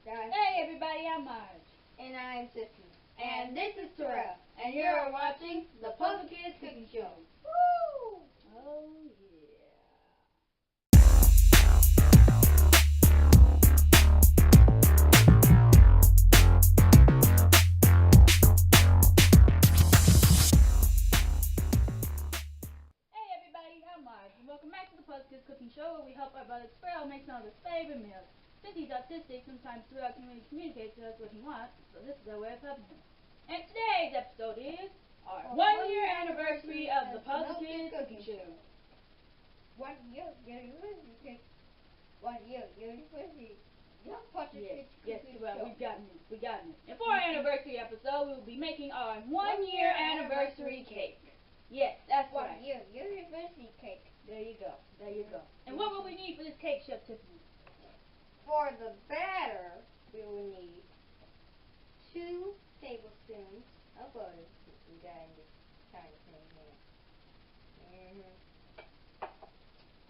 guys. Hey everybody, I'm Marge. And I'm Tiffany. And this is Terrell. And you're watching the Puzzle Kidz Cooking Show. Woo! Oh yeah. Hey everybody, I'm Marge. And welcome back to the Puzzle Kidz Cooking Show, where we help our brother Terrell make some of his favorite meals. Since he's autistic, sometimes Terrell can really communicate to us what he wants, so this is our way of helping him. And today's episode is our 1 year anniversary of the Puzzle Kidz Cooking Show. 1 year anniversary. 1 year anniversary. Yes, Terrell, we've gotten it. And for our anniversary episode, we will be making our 1 year anniversary cake. Yes, that's right. 1 year anniversary cake. There you go. And what will we need for this cake, Chef Tiffany? For the batter, we will need 2 tablespoons of butter. We got in this tiny thing here.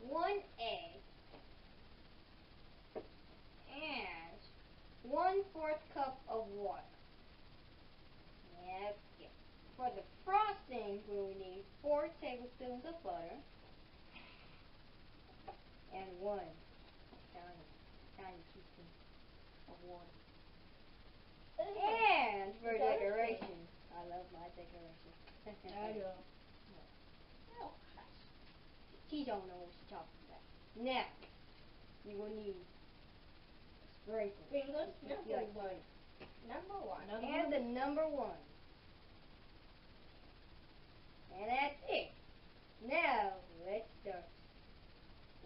1 egg. And 1/4 cup of water. Yep. For the frosting, we will need 4 tablespoons of butter and 1 tiny teaspoon of water. And for decoration, I love my decoration. I know. She don't know what she's talking about. Now, we will need sprinkles. Number one. And the number 1. And that's it. Now, let's start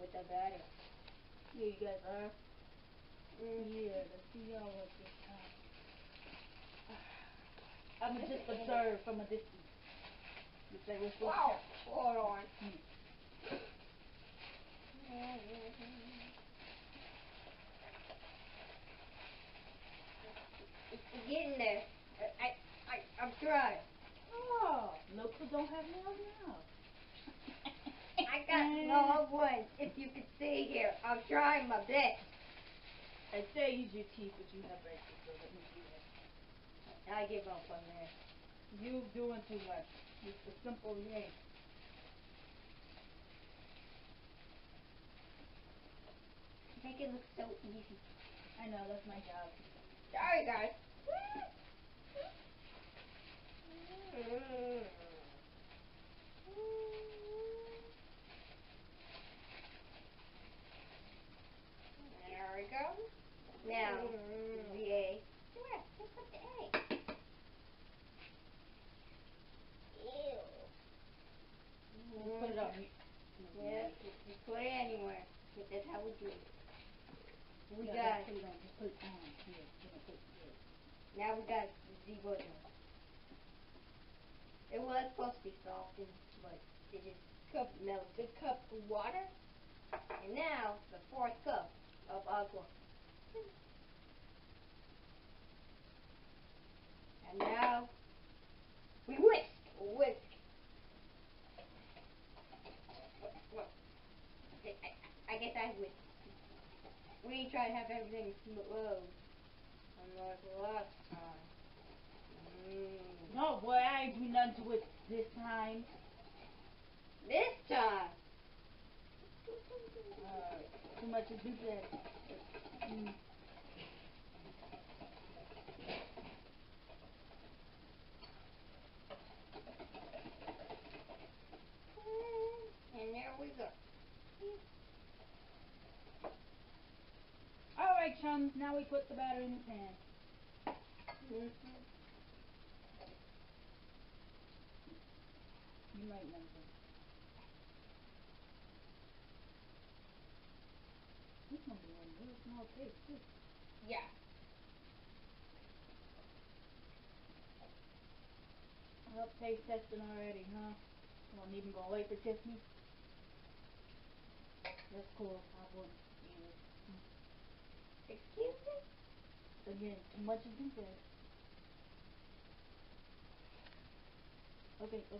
with the batter. Here you guys are. Yeah, let's see y'all what this time. I'm gonna just observe from a distance. You say we're supposed Wow, hold on. It's getting there. I'm trying. Oh, look who don't have nails now. I got small ones. If you could see here, I'm trying my best. I say use your teeth, but you have braces, so let me see that. I give up on that. You doing too much. It's a simple yay. Make it look so easy. I know, that's my job. Sorry, guys. There we go. Now, the egg. Just put the egg. Ew. Just put it on me. Yeah, just put it anywhere. That's how we do it. We Yeah, got. just put it on. Here, put it here. Now we got the button. It was supposed to be softened, but it just melted. The cup of water. And now the 4th cup of aqua. And now we whisk. Well, I guess I whisk. We try to have everything smooth, unlike last time. No, boy, I ain't do nothing to it this time. This time. Too much has been said. And there we go. Alright, chums, now we put the batter in the pan. You might know that. This might be one real small cake, too. Yeah. Well, taste testing already, huh? You want even gonna wait for Tiffany? That's cool. I wouldn't either. Excuse me? Again, too much has been said. Okay, yeah.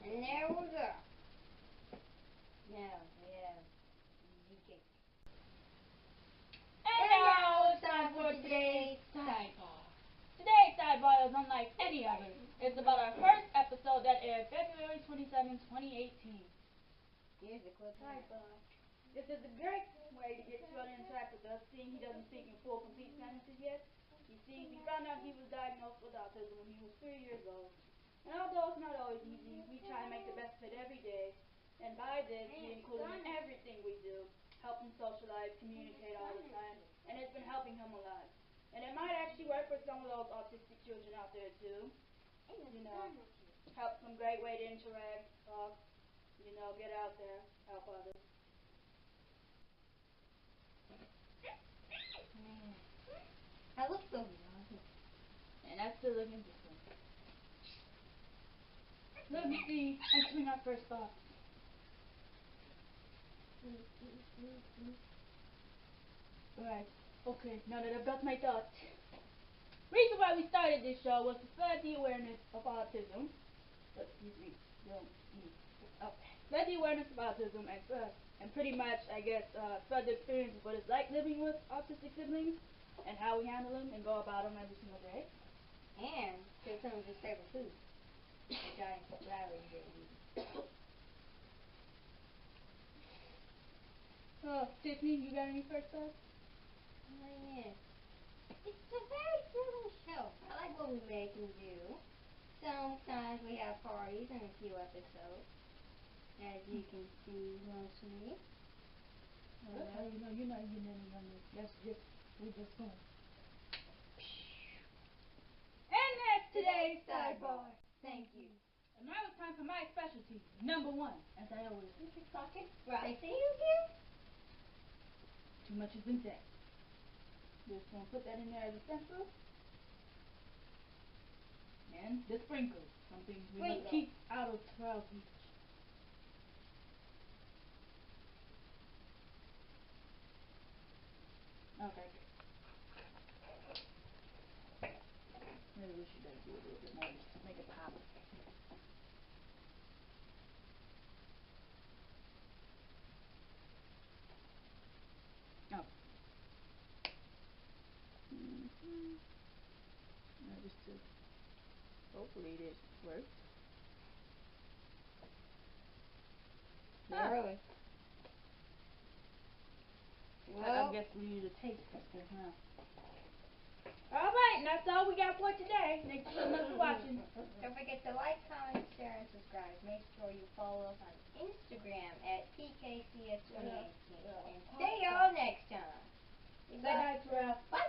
And there we go. Now we have the cake. And now it's time for Sidebar. This is a great way to get Shredder to interact with us, seeing he doesn't speak in full, complete sentences yet. You see, we found out he was diagnosed with autism when he was 3 years old. And although it's not always easy, we try to make the best of it every day. And by this, we include him in everything we do, help him socialize, communicate all the time, and it's been helping him a lot. And it might actually work for some of those autistic children out there too. You know, help some great way to interact, talk, you know, get out there, help others. I look so young. And that's still looking different. Let me see, answering our first thought. Right, okay, now that I've got my thoughts. Reason why we started this show was to spread the awareness of autism. Excuse me. Spread the awareness of autism and pretty much, I guess, spread the experience of what it's like living with autistic siblings and how we handle them and go about them every single day. And give some of his favorite food, which I already did. Oh, Tiffany, you got any first thoughts? Yes. It's a very thrilling show. I like what we make and do. Sometimes we have parties and a few episodes, as you can see mostly. You know, you're not getting any on this. We're just going. And that's today's sidebar. Thank you. And now it's time for my specialty, number 1, as I always do. Pocket rising again? Too much has been said. Just gonna put that in there as a stencil. And the sprinkles, something we must keep out of trial reach. Okay. Maybe we should do a little bit more just to make it pop. Oh. Just to hopefully this works. Really? Well, I guess we need a taste tester, huh? Alright, and that's all we got for today. Thanks so much for watching. Don't forget to like, comment, share, and subscribe. Make sure you follow us on Instagram at PKCS2018. And see y'all next time. Bye, Ralph. Bye.